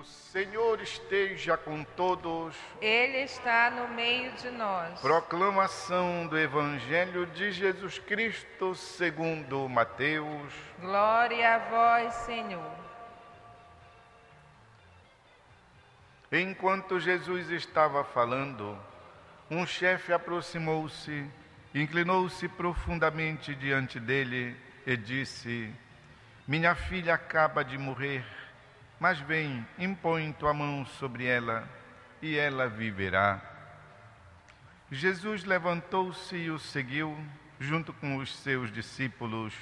O Senhor esteja com todos. Ele está no meio de nós. Proclamação do Evangelho de Jesus Cristo segundo Mateus. Glória a vós, Senhor. Enquanto Jesus estava falando, um chefe aproximou-se, inclinou-se profundamente diante dele e disse: Minha filha acaba de morrer, mas vem, impõe tua mão sobre ela, e ela viverá. Jesus levantou-se e o seguiu, junto com os seus discípulos.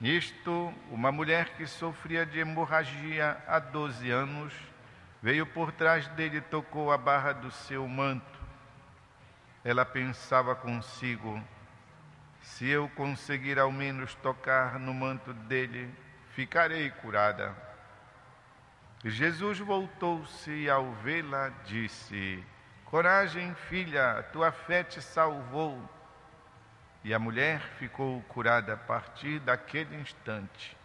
Nisto, uma mulher que sofria de hemorragia há 12 anos, veio por trás dele e tocou a barra do seu manto. Ela pensava consigo: se eu conseguir ao menos tocar no manto dele, ficarei curada. Jesus voltou-se e, ao vê-la, disse: Coragem, filha, tua fé te salvou. E a mulher ficou curada a partir daquele instante.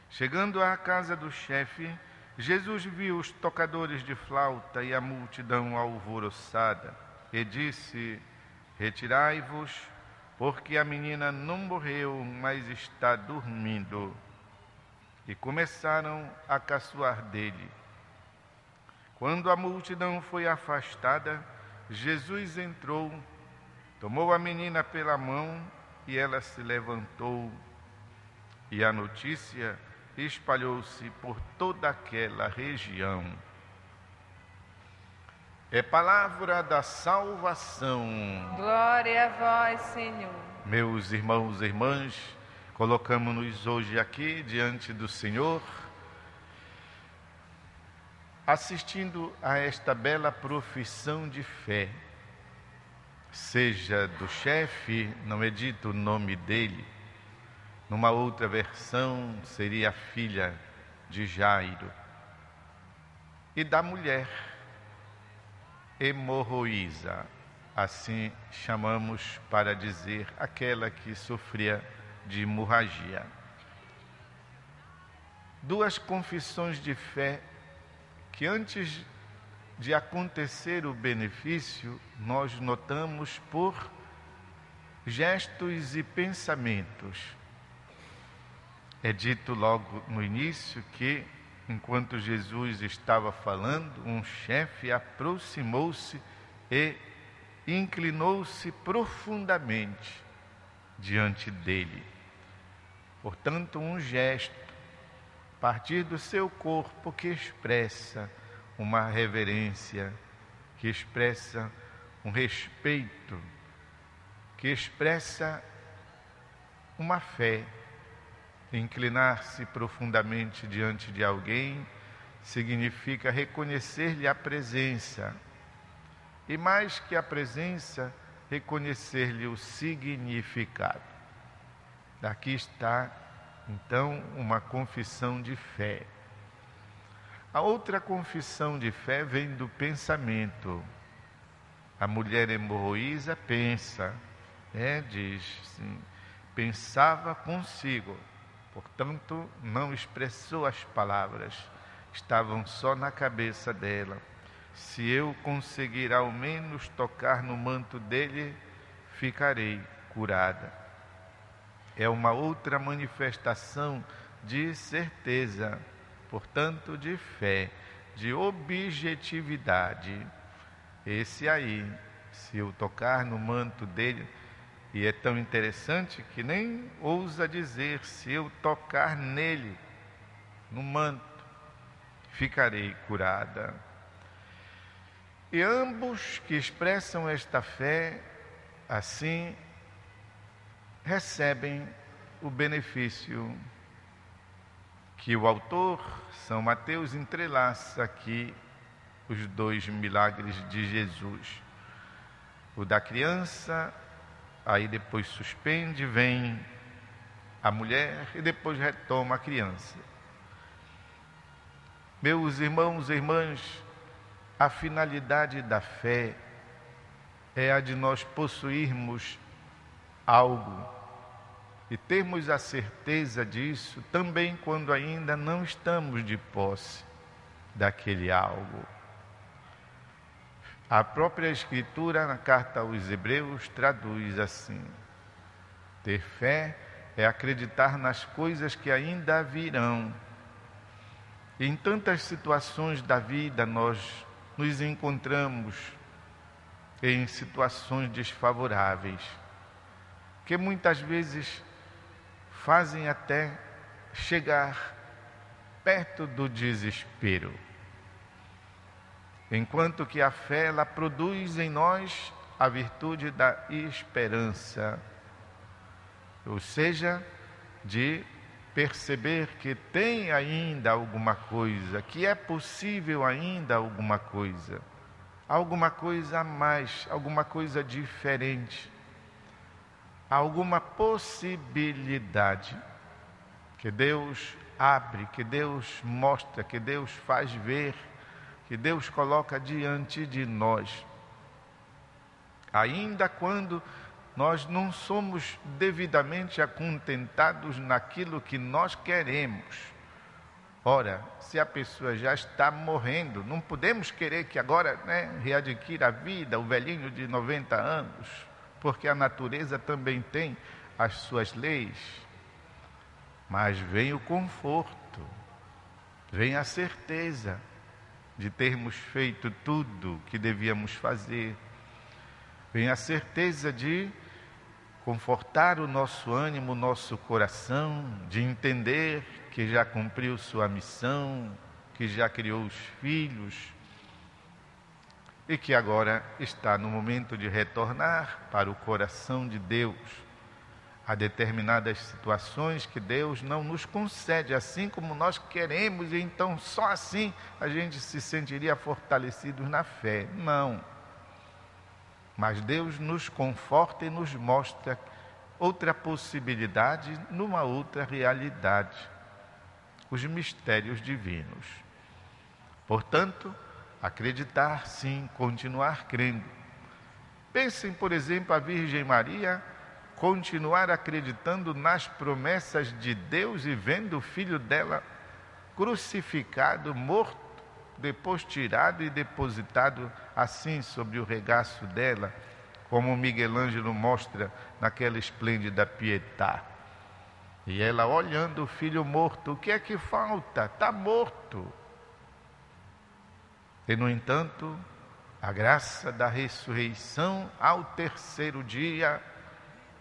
Chegando à casa do chefe, Jesus viu os tocadores de flauta e a multidão alvoroçada, e disse: Retirai-vos, porque a menina não morreu, mas está dormindo. E começaram a caçoar dele. Quando a multidão foi afastada, Jesus entrou, tomou a menina pela mão e ela se levantou. E a notícia espalhou-se por toda aquela região. É palavra da salvação. Glória a vós, Senhor. Meus irmãos e irmãs, colocamos-nos hoje aqui diante do Senhor, assistindo a esta bela profissão de fé. Seja do chefe, não é dito o nome dele. Numa outra versão, seria a filha de Jairo. E da mulher, hemorroísa, assim chamamos para dizer aquela que sofria de hemorragia. Duas confissões de fé que, antes de acontecer o benefício, nós notamos por gestos e pensamentos. É dito logo no início que, enquanto Jesus estava falando, um chefe aproximou-se e inclinou-se profundamente diante dele. Portanto, um gesto, a partir do seu corpo, que expressa uma reverência, que expressa um respeito, que expressa uma fé. Inclinar-se profundamente diante de alguém significa reconhecer-lhe a presença. E mais que a presença, reconhecer-lhe o significado. Daqui está, então, uma confissão de fé. A outra confissão de fé vem do pensamento. A mulher hemorroísa pensa, diz assim, pensava consigo, portanto, não expressou as palavras, estavam só na cabeça dela. Se eu conseguir ao menos tocar no manto dele, ficarei curada. É uma outra manifestação de certeza, portanto, de fé, de objetividade. Esse aí, se eu tocar no manto dele, e é tão interessante que nem ousa dizer: se eu tocar nele, no manto, ficarei curada. E ambos que expressam esta fé, assim, recebem o benefício que o autor, São Mateus, entrelaça aqui os dois milagres de Jesus. O da criança, aí depois suspende, vem a mulher e depois retoma a criança. Meus irmãos e irmãs, a finalidade da fé é a de nós possuirmos algo e termos a certeza disso também quando ainda não estamos de posse daquele algo. A própria Escritura, na carta aos Hebreus, traduz assim: ter fé é acreditar nas coisas que ainda virão. E em tantas situações da vida nós nos encontramos em situações desfavoráveis, que muitas vezes fazem até chegar perto do desespero. Enquanto que a fé, ela produz em nós a virtude da esperança, ou seja, de perceber que tem ainda alguma coisa, que é possível ainda alguma coisa a mais, alguma coisa diferente, alguma possibilidade que Deus abre, que Deus mostra, que Deus faz ver, que Deus coloca diante de nós. Ainda quando nós não somos devidamente acontentados naquilo que nós queremos. Ora, se a pessoa já está morrendo, não podemos querer que agora readquira a vida, o velhinho de 90 anos, porque a natureza também tem as suas leis. Mas vem o conforto, vem a certeza de termos feito tudo que devíamos fazer, vem a certeza de confortar o nosso ânimo, o nosso coração, de entender que já cumpriu sua missão, que já criou os filhos e que agora está no momento de retornar para o coração de Deus. Há determinadas situações que Deus não nos concede assim como nós queremos, e então só assim a gente se sentiria fortalecidos na fé. Não. Mas Deus nos conforta e nos mostra outra possibilidade numa outra realidade, os mistérios divinos. Portanto, acreditar sim, continuar crendo. Pensem, por exemplo, a Virgem Maria continuar acreditando nas promessas de Deus e vendo o filho dela crucificado, morto, depois tirado e depositado assim sobre o regaço dela, como Miguel Ângelo mostra naquela esplêndida Pietà. E ela olhando o filho morto, o que é que falta? Está morto. E no entanto, a graça da ressurreição ao terceiro dia,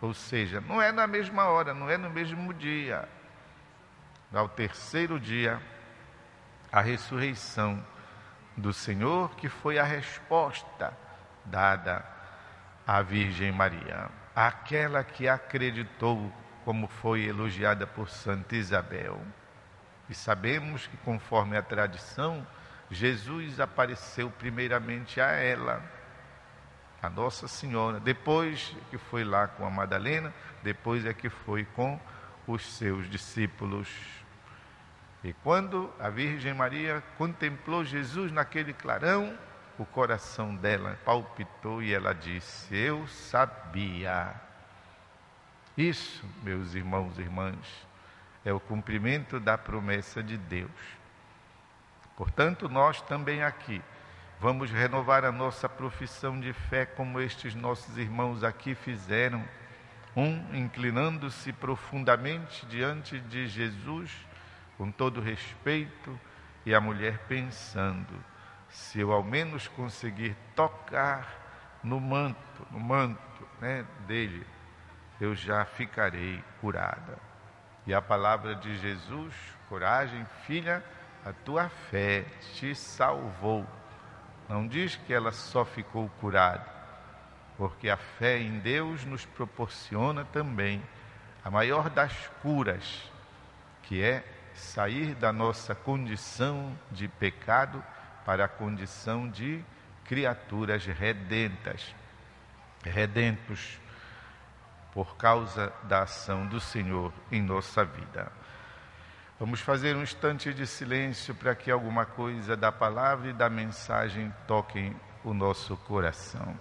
ou seja, não é na mesma hora, não é no mesmo dia, ao terceiro dia, a ressurreição do Senhor, que foi a resposta dada à Virgem Maria, aquela que acreditou, como foi elogiada por Santa Isabel. E sabemos que, conforme a tradição, Jesus apareceu primeiramente a ela, a Nossa Senhora, depois que foi lá com a Madalena, depois é que foi com os seus discípulos. E quando a Virgem Maria contemplou Jesus naquele clarão, o coração dela palpitou e ela disse: eu sabia. Isso, meus irmãos e irmãs, é o cumprimento da promessa de Deus. Portanto, nós também aqui vamos renovar a nossa profissão de fé como estes nossos irmãos aqui fizeram, inclinando-se profundamente diante de Jesus, com todo respeito, e a mulher pensando: se eu ao menos conseguir tocar no manto dele, eu já ficarei curada. E a palavra de Jesus: coragem, filha, a tua fé te salvou. Não diz que ela só ficou curada, porque a fé em Deus nos proporciona também a maior das curas, que é sair da nossa condição de pecado para a condição de criaturas redentas, redentos por causa da ação do Senhor em nossa vida. Vamos fazer um instante de silêncio para que alguma coisa da palavra e da mensagem toquem o nosso coração.